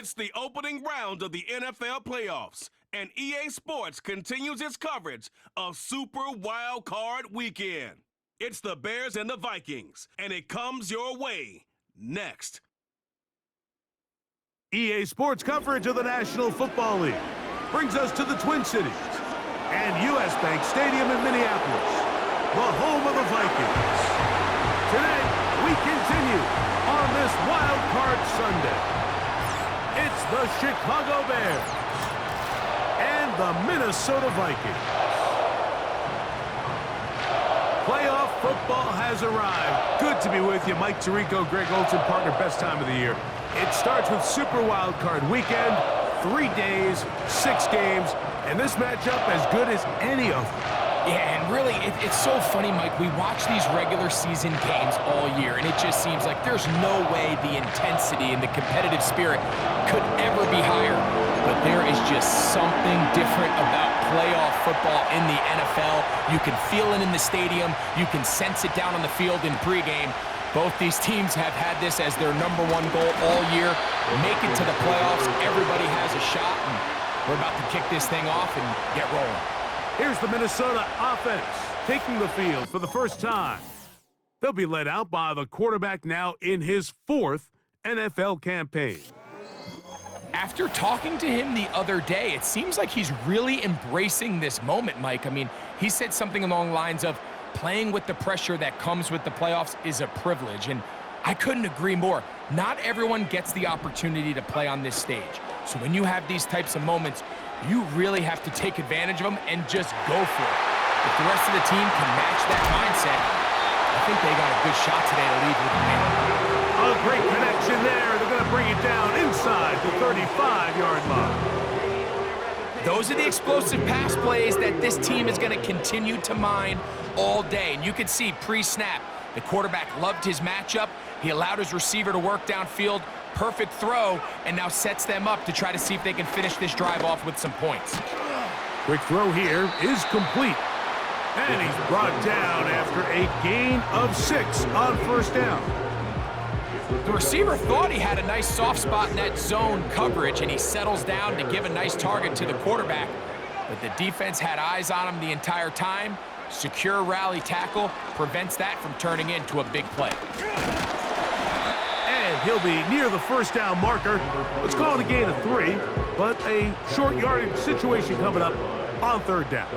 It's the opening round of the NFL playoffs, and EA Sports continues its coverage of Super Wild Card Weekend. It's the Bears and the Vikings, and it comes your way next. EA Sports coverage of the National Football League brings us to the Twin Cities and U.S. Bank Stadium in Minneapolis, the home of the Vikings. Today, we continue on this Wild Card Sunday. It's the Chicago Bears and the Minnesota Vikings. Playoff football has arrived. Good to be with you. Mike Tirico, Greg Olson, partner, best time of the year. It starts with Super Wild Card Weekend, 3 days, 6 games, and this matchup as good as any of them. Yeah, and really, it's so funny, Mike. We watch these regular season games all year, and it just seems like there's no way the intensity and the competitive spirit could ever be higher. But there is just something different about playoff football in the NFL. You can feel it in the stadium. You can sense it down on the field in pregame. Both these teams have had this as their #1 goal all year. Make it to the playoffs. Everybody has a shot, and we're about to kick this thing off and get rolling. Here's the Minnesota offense taking the field for the first time. They'll be led out by the quarterback now in his 4th NFL campaign. After talking to him the other day, it seems like he's really embracing this moment, Mike. I mean, he said something along the lines of playing with the pressure that comes with the playoffs is a privilege, and I couldn't agree more. Not everyone gets the opportunity to play on this stage. So when you have these types of moments, you really have to take advantage of them and just go for it. If the rest of the team can match that mindset, I think they got a good shot today to lead with the win. A great connection there. They're going to bring it down inside the 35-yard line. Those are the explosive pass plays that this team is going to continue to mine all day. And you can see pre-snap, the quarterback loved his matchup. He allowed his receiver to work downfield. Perfect throw, and now sets them up to try to see if they can finish this drive off with some points. Quick throw here is complete. And he's brought down after a gain of 6 on first down. The receiver thought he had a nice soft spot in that zone coverage, and he settles down to give a nice target to the quarterback. But the defense had eyes on him the entire time. Secure rally tackle prevents that from turning into a big play. And he'll be near the first down marker. Let's call it a gain of 3, but a short yardage situation coming up on 3rd down.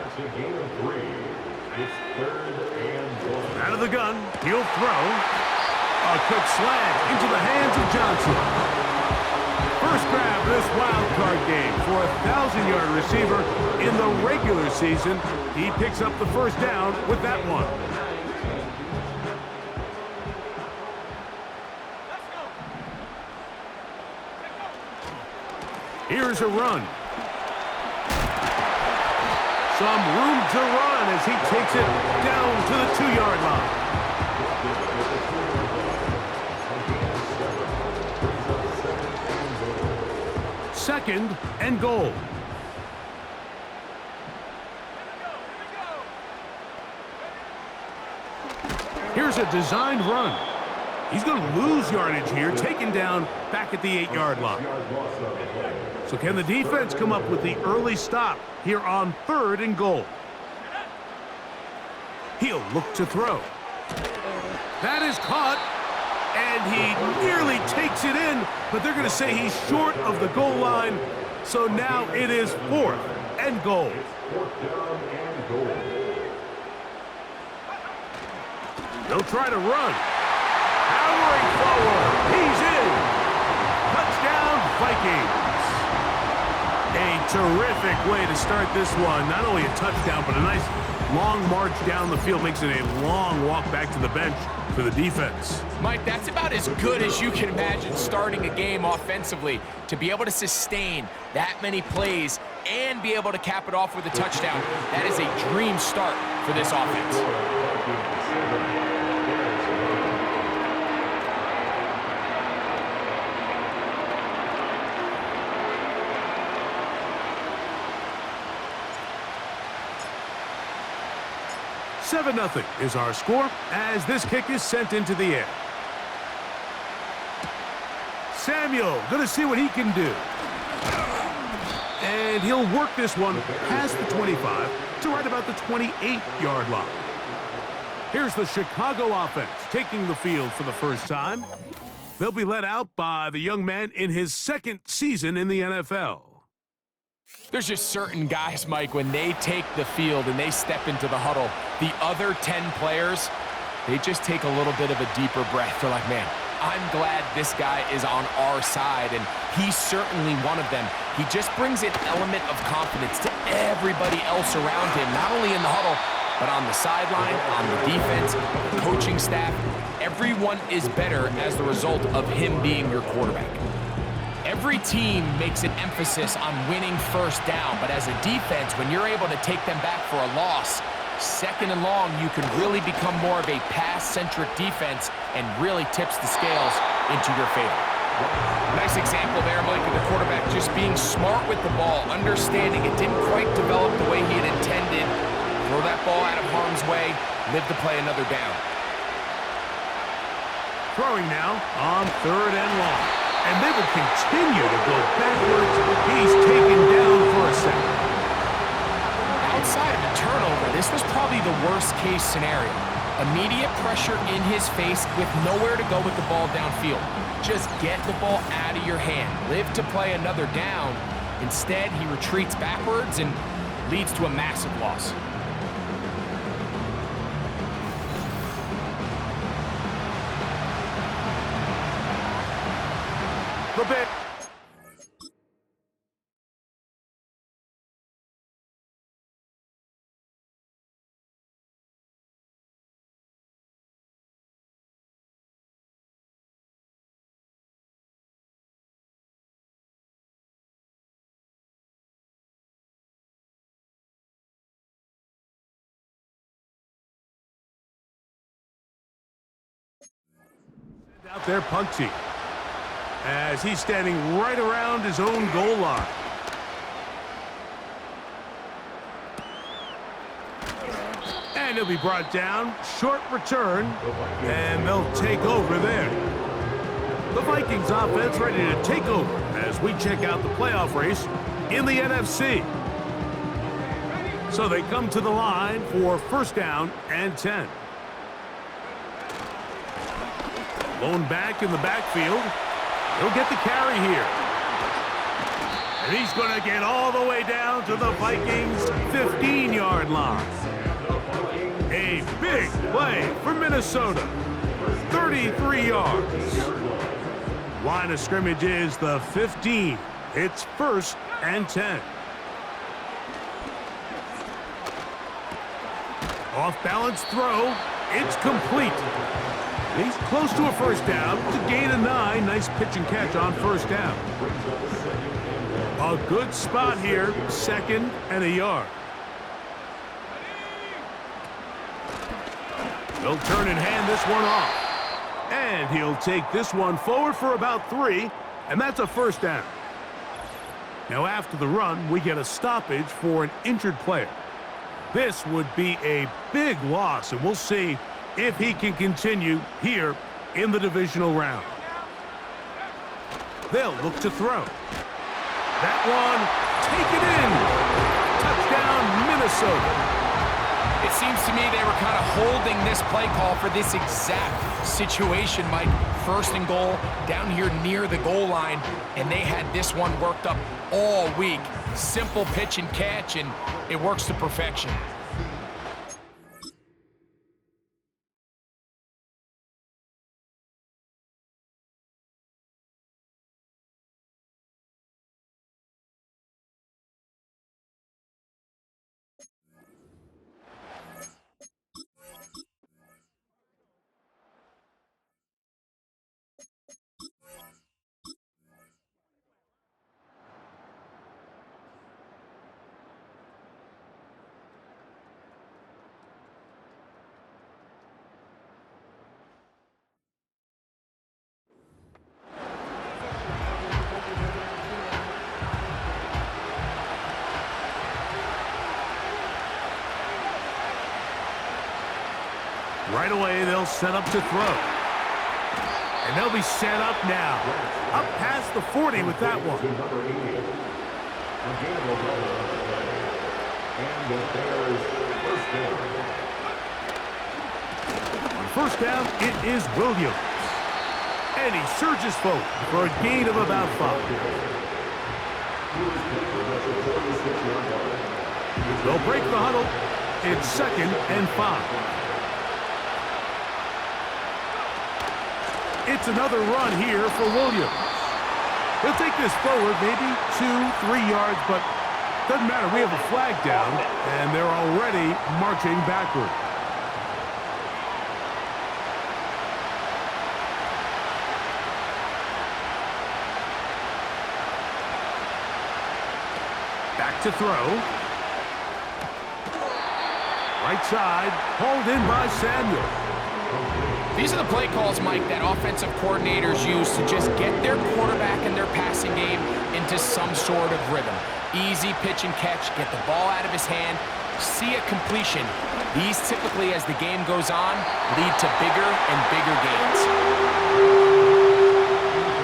Out of the gun, he'll throw. A quick slant into the hands of Johnson. First grab this wild card game for a 1,000-yard receiver in the regular season. He picks up the first down with that one. Here's a run. Some room to run as he takes it down to the 2-yard line. Second and goal. Here's a designed run. He's going to lose yardage here, taken down back at the 8-yard line. So can the defense come up with the early stop here on 3rd and goal? He'll look to throw. That is caught, and he nearly takes it in, but they're going to say he's short of the goal line. So now it is 4th and goal. They'll try to run. Powering forward. He's in. Touchdown, Vikings. A terrific way to start this one. Not only a touchdown, but a nice long march down the field. Makes it a long walk back to the bench for the defense. Mike, that's about as good as you can imagine starting a game offensively. To be able to sustain that many plays and be able to cap it off with a touchdown, that is a dream start for this offense. 7-0 is our score as this kick is sent into the air. Samuel, gonna see what he can do. And he'll work this one past the 25 to right about the 28-yard line. Here's the Chicago offense taking the field for the first time. They'll be led out by the young man in his second season in the NFL. There's just certain guys, Mike, when they take the field and they step into the huddle, the other 10 players, they just take a little bit of a deeper breath. They're like, man, I'm glad this guy is on our side, and he's certainly one of them. He just brings an element of confidence to everybody else around him, not only in the huddle, but on the sideline, on the defense, the coaching staff. Everyone is better as the result of him being your quarterback. Every team makes an emphasis on winning first down, but as a defense, when you're able to take them back for a loss, second and long, you can really become more of a pass-centric defense and really tips the scales into your favor. Nice example there, Mike, of the quarterback just being smart with the ball, understanding it didn't quite develop the way he had intended. Throw that ball out of harm's way, live to play another down. Throwing now on 3rd and long. And they will continue to go backwards. He's taken down for a second. Outside of a turnover, this was probably the worst-case scenario. Immediate pressure in his face with nowhere to go with the ball downfield. Just get the ball out of your hand. Live to play another down. Instead, he retreats backwards and leads to a massive loss. The bit. Out there punching as he's standing right around his own goal line. And he'll be brought down. Short return, and they'll take over there. The Vikings offense ready to take over as we check out the playoff race in the NFC. So they come to the line for first down and 10. Lone back in the backfield. He'll get the carry here. And he's going to get all the way down to the Vikings' 15-yard line. A big play for Minnesota. 33 yards. Line of scrimmage is the 15. It's 1st and 10. Off-balance throw. It's complete. He's close to a first down to gain a 9. Nice pitch and catch on first down. A good spot here, 2nd and a yard. They'll turn and hand this one off. And he'll take this one forward for about 3, and that's a first down. Now after the run, we get a stoppage for an injured player. This would be a big loss, and we'll see if he can continue here in the divisional round. They'll look to throw. That one, take it in. Touchdown, Minnesota. It seems to me they were kind of holding this play call for this exact situation, Mike. 1st and goal, down here near the goal line, and they had this one worked up all week. Simple pitch and catch, and it works to perfection. Right away, they'll set up to throw. And they'll be set up now. Up past the 40 with that one. On first down, it is Williams. And he surges forward for a gain of about 5. They'll break the huddle. It's 2nd and 5. It's another run here for Williams. He'll take this forward maybe 2-3 yards, but doesn't matter. We have a flag down, and they're already marching backward. Back to throw. Right side, hauled in by Samuel. These are the play calls, Mike, that offensive coordinators use to just get their quarterback and their passing game into some sort of rhythm. Easy pitch and catch, get the ball out of his hand, see a completion. These typically, as the game goes on, lead to bigger and bigger gains.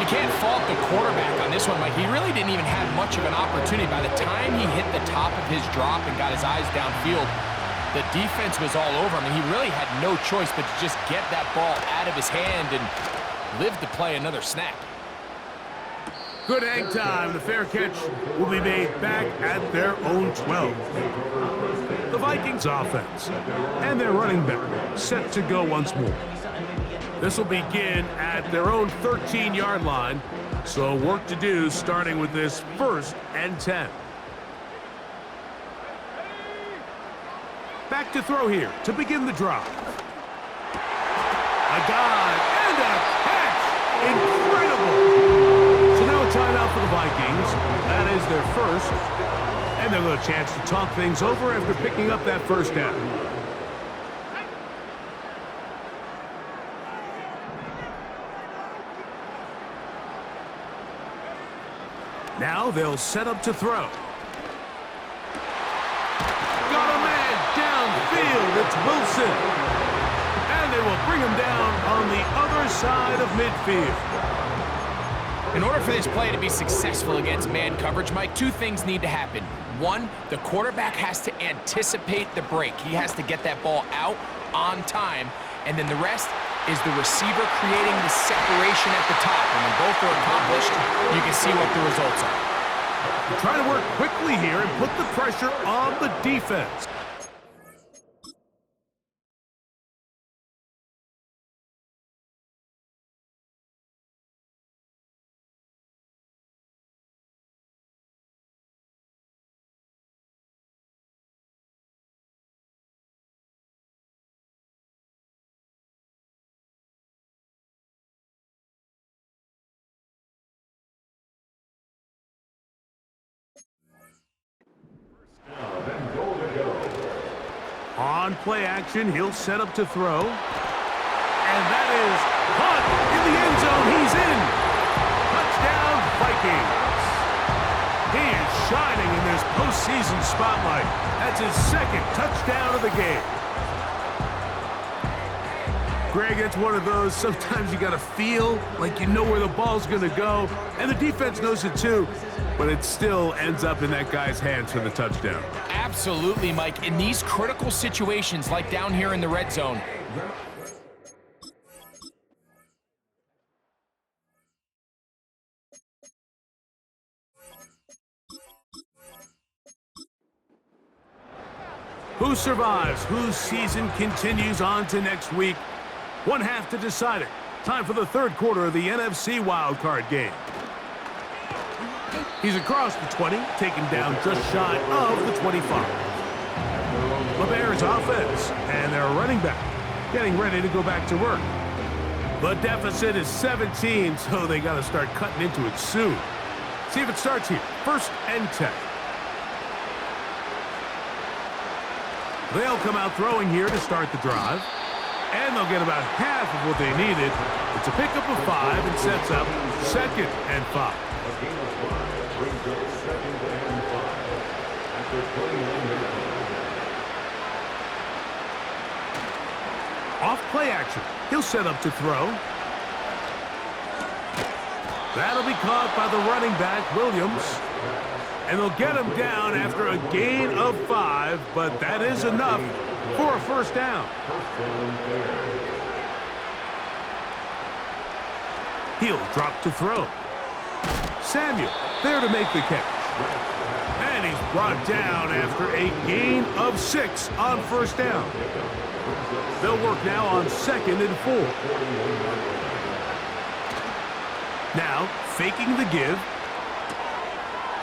You can't fault the quarterback on this one, Mike. He really didn't even have much of an opportunity. By the time he hit the top of his drop and got his eyes downfield, the defense was all over him, and he really had no choice but to just get that ball out of his hand and live to play another snap. Good hang time. The fair catch will be made back at their own 12. The Vikings offense and their running back set to go once more. This will begin at their own 13-yard line, so work to do starting with this 1st and 10. Back to throw here to begin the drive. A dive and a catch. Incredible. So now a timeout for the Vikings. That is their first. And they'll get a chance to talk things over after picking up that first down. Now they'll set up to throw. It's Wilson. And they will bring him down on the other side of midfield. In order for this play to be successful against man coverage, Mike, 2 things need to happen. 1, the quarterback has to anticipate the break. He has to get that ball out on time. And then the rest is the receiver creating the separation at the top. And when both are accomplished, you can see what the results are. They're trying to work quickly here and put the pressure on the defense. On play action, he'll set up to throw. And that is caught in the end zone. He's in. Touchdown, Vikings. He is shining in this postseason spotlight. That's his 2nd touchdown of the game. Greg, it's one of those, sometimes you got to feel like you know where the ball's going to go. And the defense knows it too. But it still ends up in that guy's hands for the touchdown. Absolutely, Mike. In these critical situations, like down here in the red zone, who survives? Whose season continues on to next week? One half to decide it. Time for the 3rd quarter of the NFC wildcard game. He's across the 20, taken down just shy of the 25. The Bears offense and their running back getting ready to go back to work. The deficit is 17, so they got to start cutting into it soon. See if it starts here. 1st and 10. They'll come out throwing here to start the drive. And they'll get about half of what they needed. It's a pickup of 5 and sets up 2nd and 5. Off play action. He'll set up to throw. That'll be caught by the running back, Williams. And they'll get him down after a gain of 5, but that is enough for a first down. He'll drop to throw. Samuel there to make the catch. And he's brought down after a gain of 6 on first down. They'll work now on 2nd and 4. Now, faking the give.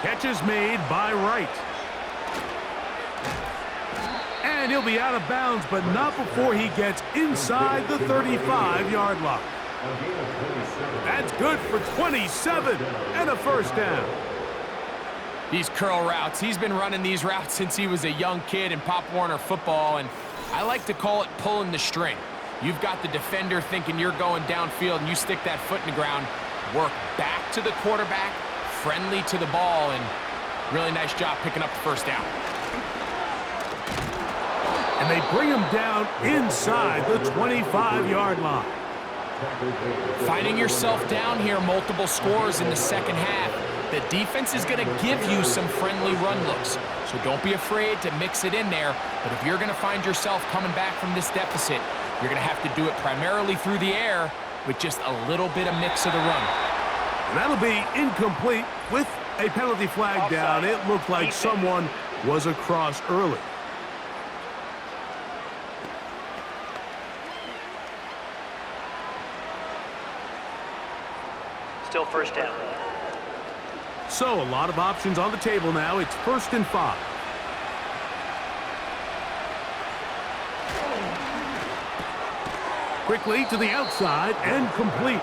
Catch is made by Wright. And he'll be out of bounds, but not before he gets inside the 35-yard line. That's good for 27 and a first down. These curl routes, he's been running these routes since he was a young kid in Pop Warner football, and I like to call it pulling the string. You've got the defender thinking you're going downfield, and you stick that foot in the ground, work back to the quarterback, friendly to the ball, and really nice job picking up the first down. And they bring him down inside the 25-yard line. Finding yourself down here, multiple scores in the second half. The defense is going to give you some friendly run looks, so don't be afraid to mix it in there. But if you're going to find yourself coming back from this deficit, you're going to have to do it primarily through the air with just a little bit of mix of the run. That'll be incomplete with a penalty flag down. It looked like someone was across early. Still first down. So a lot of options on the table now. It's 1st and 5. Quickly to the outside and complete.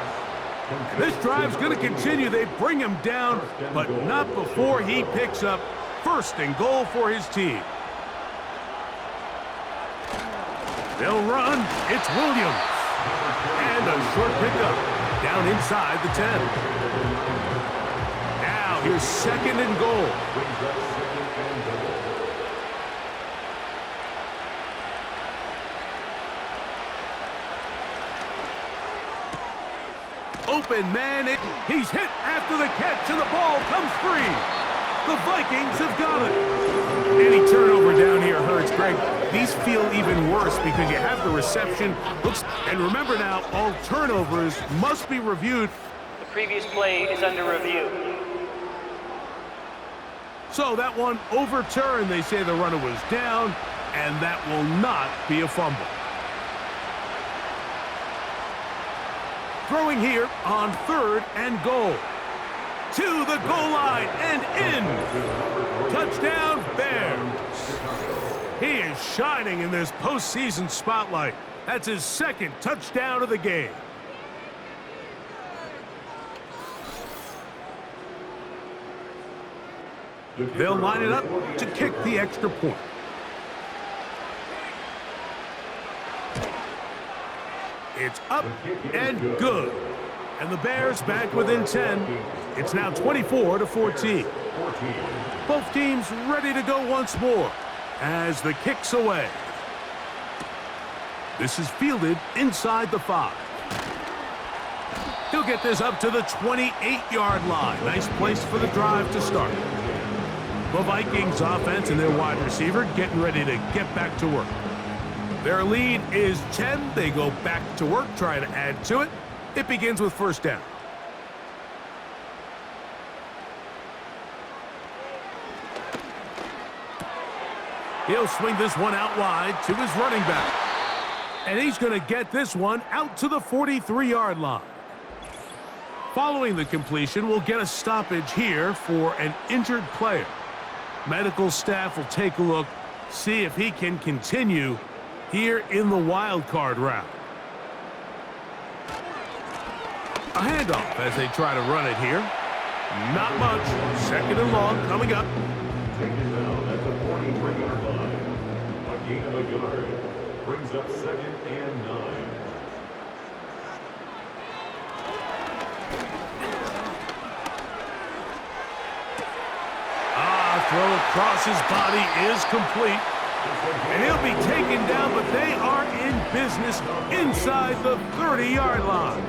And this drive's going to continue. They bring him down, but not before he picks up 1st and goal for his team. They'll run. It's Williams. And a short pickup down inside the 10. Now here's 2nd and goal. Open man, he's hit after the catch, and the ball comes free. The Vikings have got it. Any turnover down here hurts, Greg. These feel even worse because you have the reception. And remember now, all turnovers must be reviewed. The previous play is under review. So that one overturned. They say the runner was down, and that will not be a fumble. Throwing here on 3rd and goal. To the goal line and in. Touchdown, Bears. He is shining in this postseason spotlight. That's his 2nd touchdown of the game. They'll line it up to kick the extra point. It's up and good. And the Bears back within 10. It's now 24-14. Both teams ready to go once more as the kick's away. This is fielded inside the 5. He'll get this up to the 28-yard line. Nice place for the drive to start. The Vikings offense and their wide receiver getting ready to get back to work. Their lead is 10. They go back to work, trying to add to it. It begins with 1st down. He'll swing this one out wide to his running back. And he's going to get this one out to the 43-yard line. Following the completion, we'll get a stoppage here for an injured player. Medical staff will take a look, see if he can continue here in the wild card round. A handoff as they try to run it here. Not much. 2nd and long coming up. Taken down at the 43-yard line. A gain of a yard brings up 2nd and 9. Throw across his body is complete. And he'll be taken down, but they are in business inside the 30-yard line.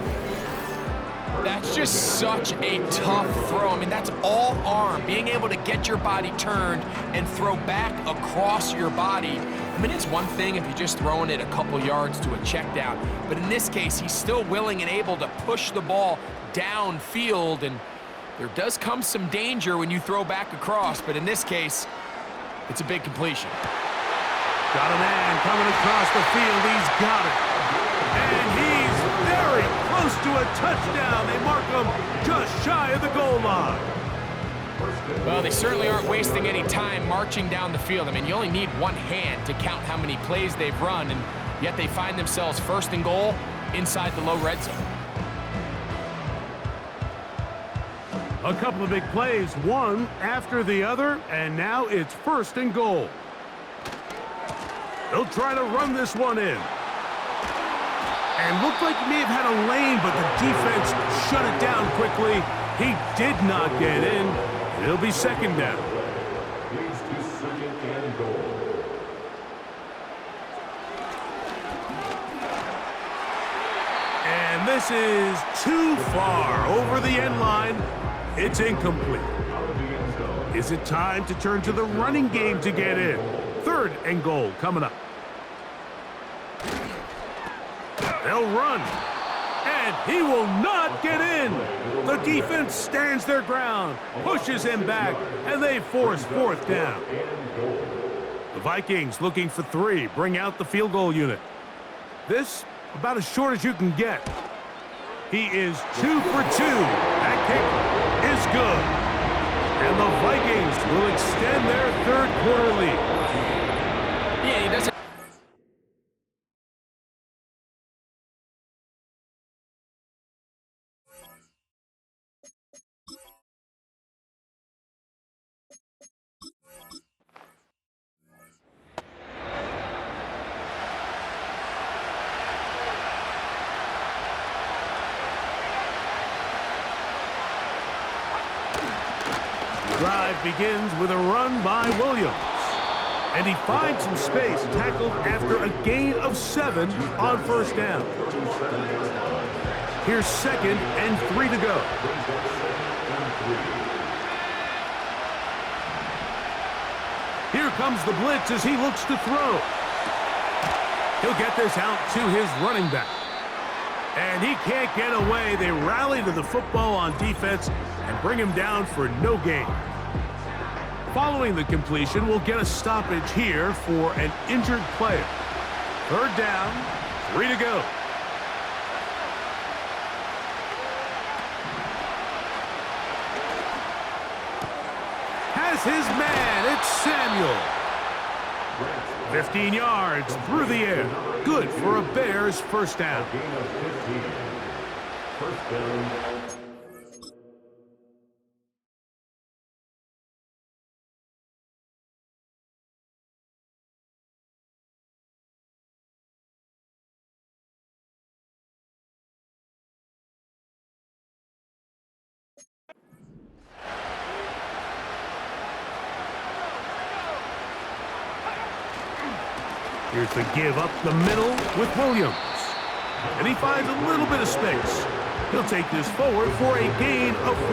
That's just such a tough throw. I mean, that's all arm. Being able to get your body turned and throw back across your body. I mean, it's one thing if you're just throwing it a couple yards to a check down, but in this case, he's still willing and able to push the ball downfield, and there does come some danger when you throw back across, but in this case, it's a big completion. Got a man coming across the field. He's got it. And he's very close to a touchdown. They mark him just shy of the goal line. Well, they certainly aren't wasting any time marching down the field. I mean, you only need one hand to count how many plays they've run, and yet they find themselves first and goal inside the low red zone. A couple of big plays, one after the other, and now it's first and goal. They'll try to run this one in. And looked like he may have had a lane, but the defense shut it down quickly. He did not get in. It'll be second down. Leads to second and goal. And this is too far over the end line. It's incomplete. Out of the end zone. Is it time to turn to the running game to get in? Third and goal coming up. They'll run. And he will not get in. The defense stands their ground, pushes him back, and they force fourth down. The Vikings looking for three, bring out the field goal unit. This about as short as you can get. He is 2 for 2. That kick is good. And the Vikings will extend their third quarter lead. Yeah, he doesn't. Drive begins with a run by Williams. And he finds some space, tackled after a gain of 7 on first down. Here's second and 3 to go. Here comes the blitz as he looks to throw. He'll get this out to his running back. And he can't get away. They rally to the football on defense and bring him down for no gain. Following the completion, we'll get a stoppage here for an injured player. Third down, 3 to go. Has his man, it's Samuel. 15 yards through the air. Good for a Bears first down. Gain of 15. First down. Here's the give up the middle with Williams. And he finds a little bit of space. He'll take this forward for a gain of 4.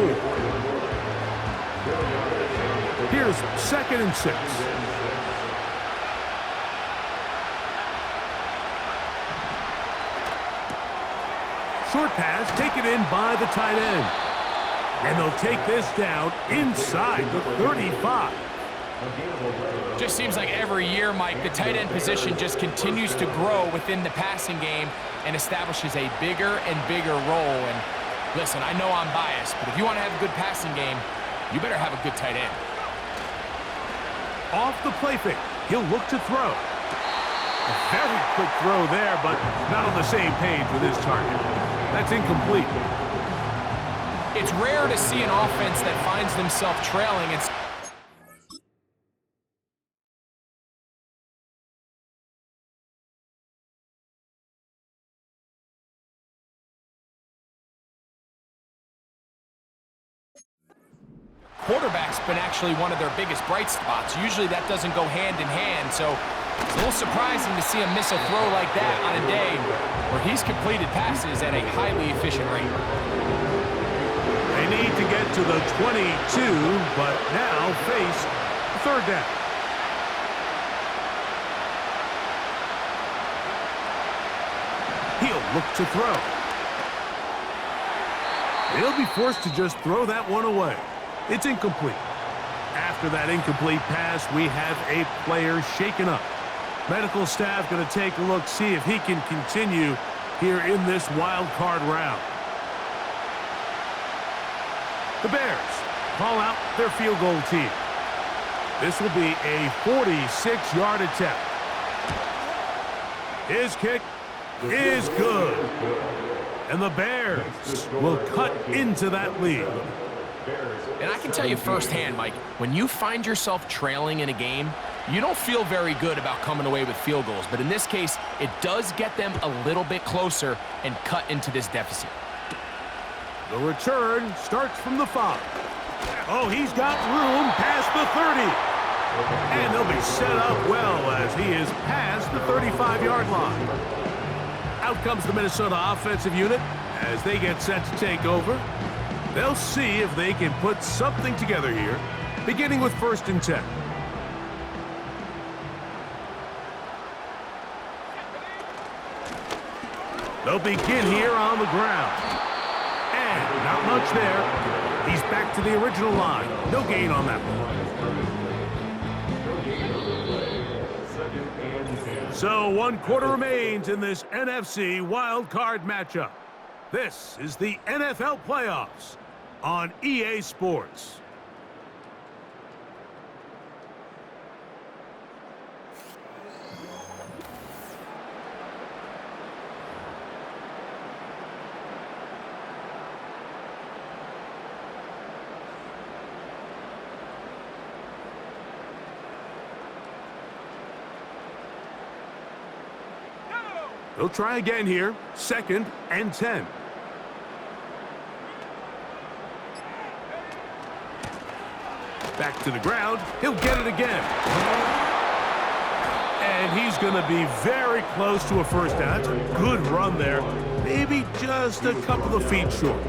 Here's second and 6. Short pass taken in by the tight end. And they'll take this down inside the 35. Just seems like every year, Mike, the tight end position just continues to grow within the passing game and establishes a bigger and bigger role. And listen, I know I'm biased, but if you want to have a good passing game, you better have a good tight end. Off the play fake, he'll look to throw. A very quick throw there, but not on the same page with his target. That's incomplete. It's rare to see an offense that finds themselves trailing and quarterback's been actually one of their biggest bright spots. Usually that doesn't go hand in hand, so it's a little surprising to see him miss a throw like that on a day where he's completed passes at a highly efficient rate. need to get to the 22, but now face third down. He'll look to throw. He'll be forced to just throw that one away. It's incomplete. After that incomplete pass, we have a player shaken up. Medical staff going to take a look, see if he can continue here in this wild card round. The Bears call out their field goal team. This will be a 46-yard attempt. His kick is good. And the Bears will cut into that lead. And I can tell you firsthand, Mike, when you find yourself trailing in a game, you don't feel very good about coming away with field goals. But in this case, it does get them a little bit closer and cut into this deficit. The return starts from the 5. Oh, he's got room past the 30. And they'll be set up well as he is past the 35-yard line. Out comes the Minnesota offensive unit as they get set to take over. They'll see if they can put something together here, beginning with 1st and 10. They'll begin here on the ground. And not much there. He's back to the original line. No gain on that one. So 1 quarter remains in this NFC wild card matchup. This is the NFL playoffs on EA Sports. They'll try again here, 2nd and 10. Back to the ground. He'll get it again. And he's going to be very close to a first down. That's a good run there. Maybe just a couple of feet short.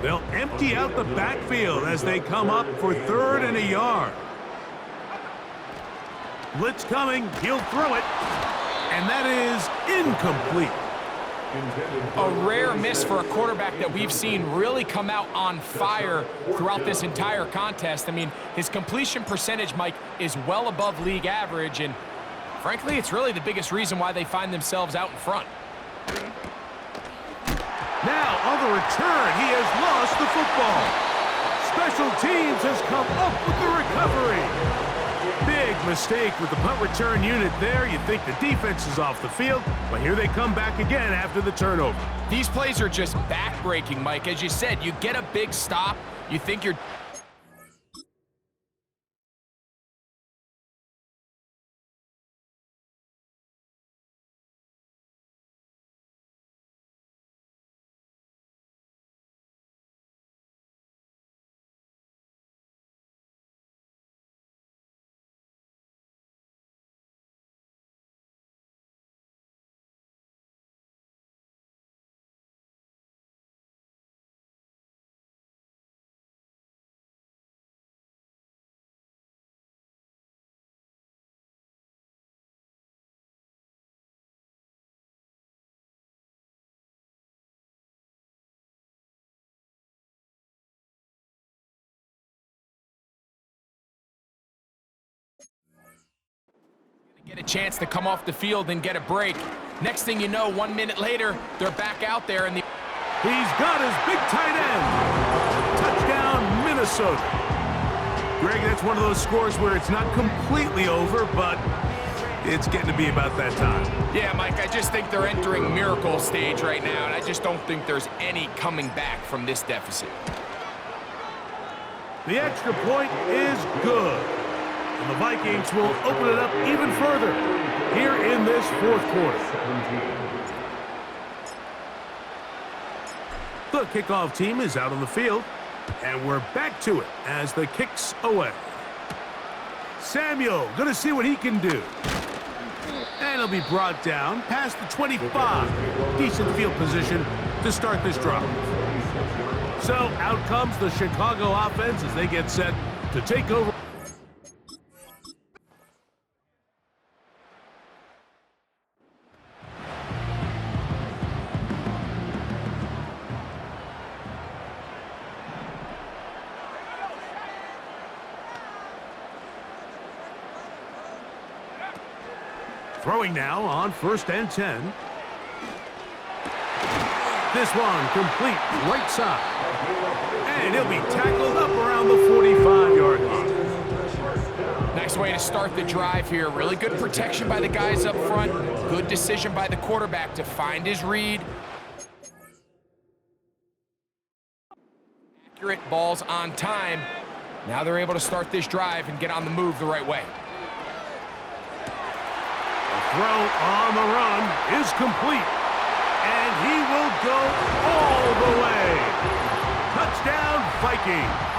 They'll empty out the backfield as they come up for 3rd and a yard. Blitz coming. He'll throw it. And that is incomplete. A rare miss for a quarterback that we've seen really come out on fire throughout this entire contest. I mean, his completion percentage, Mike, is well above league average, and frankly, it's really the biggest reason why they find themselves out in front. Now, on the return, he has lost the football. Special teams has come up with the recovery. Big mistake with the punt return unit there. You think the defense is off the field, but here they come back again after the turnover. These plays are just back-breaking, Mike. As you said, you get a big stop, you think you're... Get a chance to come off the field and get a break. Next thing you know, 1 minute later, they're back out there and He's got his big tight end. Touchdown, Minnesota. Greg, that's one of those scores where it's not completely over, but it's getting to be about that time. Yeah, Mike, I just think they're entering miracle stage right now, and I just don't think there's any coming back from this deficit. The extra point is good. And the Vikings will open it up even further here in this 4th quarter. The kickoff team is out on the field, and we're back to it as the kick's away. Samuel going to see what he can do. And he'll be brought down past the 25. Decent field position to start this drive. So out comes the Chicago offense as they get set to take over. Throwing now on 1st and 10. This one complete right side. And he'll be tackled up around the 45-yard line. Nice way to start the drive here. Really good protection by the guys up front. Good decision by the quarterback to find his read. Accurate balls on time. Now they're able to start this drive and get on the move the right way. Throw on the run is complete, and he will go all the way. Touchdown, Vikings.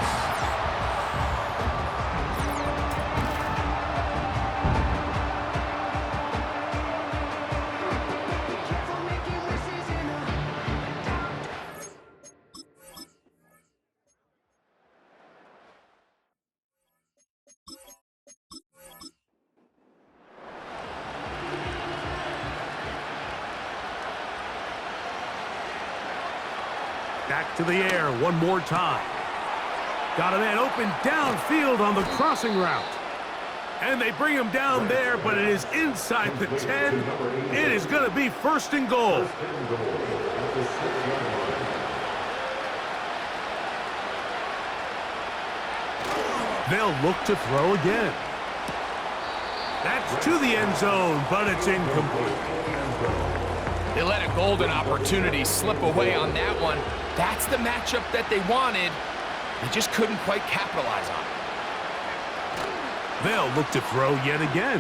Back to the air one more time. Got a man open downfield on the crossing route. And they bring him down there, but it is inside the 10. It is going to be 1st and goal. They'll look to throw again. That's to the end zone, but it's incomplete. They let a golden opportunity slip away on that one. That's the matchup that they wanted. They just couldn't quite capitalize on it. They'll look to throw yet again.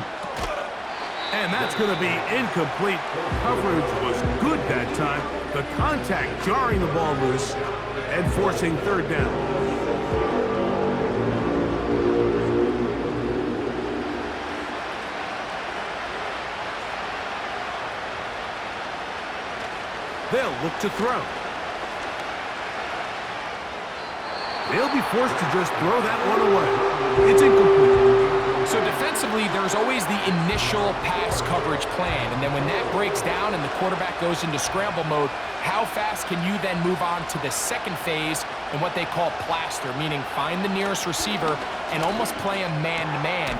And that's going to be incomplete. Coverage was good that time. The contact jarring the ball loose and forcing 3rd down. They'll look to throw. They'll be forced to just throw that one away. It's incomplete. So defensively, there's always the initial pass coverage plan, and then when that breaks down and the quarterback goes into scramble mode, how fast can you then move on to the second phase in what they call plaster, meaning find the nearest receiver and almost play him man-to-man.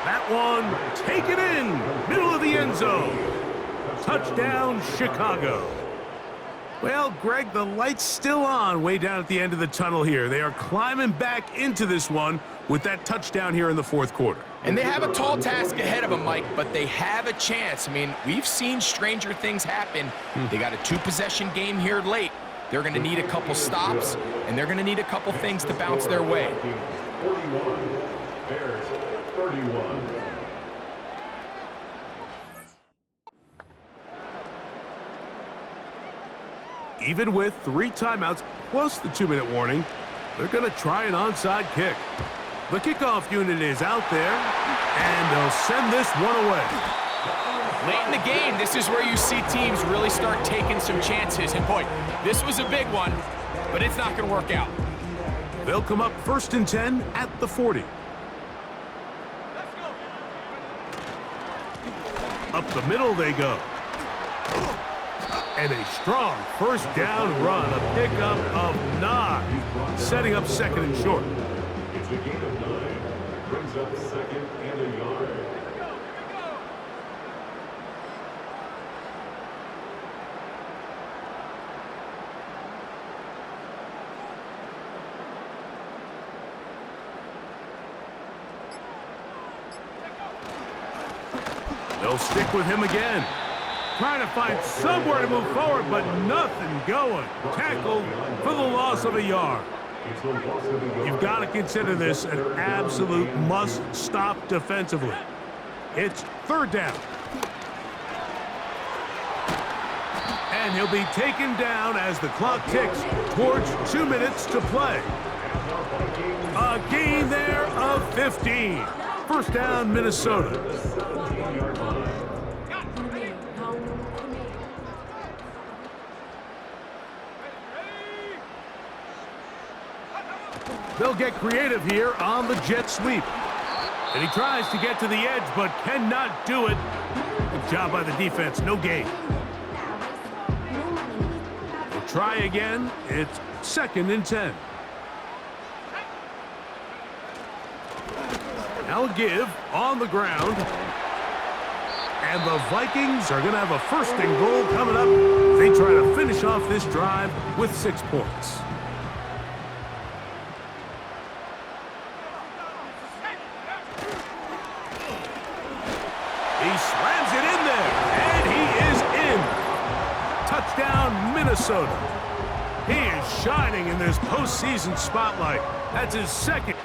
That one, take it in, middle of the end zone. Touchdown, Chicago. Well, Greg, the light's still on way down at the end of the tunnel here. They are climbing back into this one with that touchdown here in the 4th quarter. And they have a tall task ahead of them, Mike, but they have a chance. I mean, we've seen stranger things happen. They got a 2-possession game here late. They're going to need a couple stops, and they're going to need a couple things to bounce their way. 41, Bears 31. Even with 3 timeouts plus the 2-minute warning, they're going to try an onside kick. The kickoff unit is out there, and they'll send this one away. Late in the game, this is where you see teams really start taking some chances. And boy, this was a big one, but it's not going to work out. They'll come up 1st and 10 at the 40. Up the middle they go. And a strong 1st down run, a pickup of 9, setting up 2nd and short. It's a gain of 9. Brings up 2nd and a yard. They'll stick with him again. Trying to find somewhere to move forward, but nothing going. Tackled for the loss of a yard. You've got to consider this an absolute must-stop defensively. It's 3rd down. And he'll be taken down as the clock ticks towards 2 minutes to play. A gain there of 15. 1st down, Minnesota. They'll get creative here on the jet sweep. And he tries to get to the edge, but cannot do it. Good job by the defense, no gain. They'll try again. It's 2nd and 10. Now a give on the ground. And the Vikings are going to have a 1st and goal coming up. They try to finish off this drive with 6 points. He slams it in there, and he is in. Touchdown, Minnesota. He is shining in this postseason spotlight. That's his 2nd.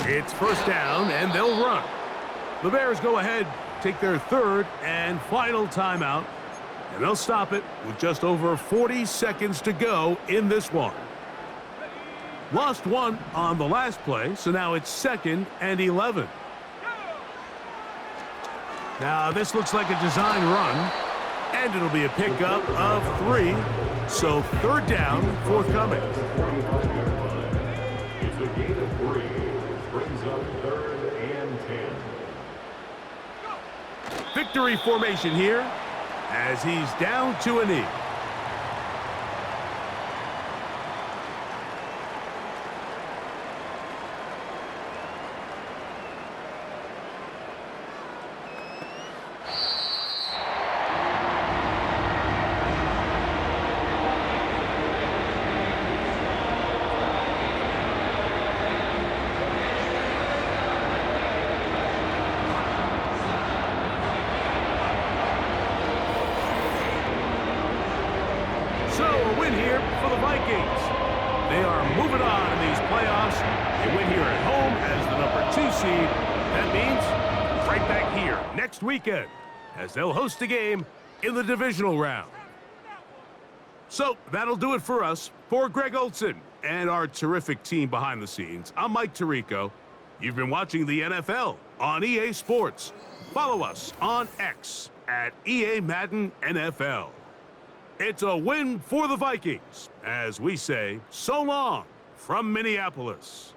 It's 1st down, and they'll run. The Bears go ahead, take their 3rd and final timeout, and they'll stop it with just over 40 seconds to go in this one. Lost 1 on the last play, so now it's 2nd and 11. Now, this looks like a design run, and it'll be a pickup of 3, so 3rd down forthcoming. It's a gain of 3. Brings up 3rd and 10. Victory formation here as he's down to a knee. So a win here for the Vikings. They are moving on in these playoffs. They win here at home as the number 2 seed. That means right back here next weekend as they'll host a game in the divisional round. So that'll do it for us. For Greg Olson and our terrific team behind the scenes, I'm Mike Tirico. You've been watching the NFL on EA Sports. Follow us on X at EA Madden NFL. It's a win for the Vikings, as we say so long from Minneapolis.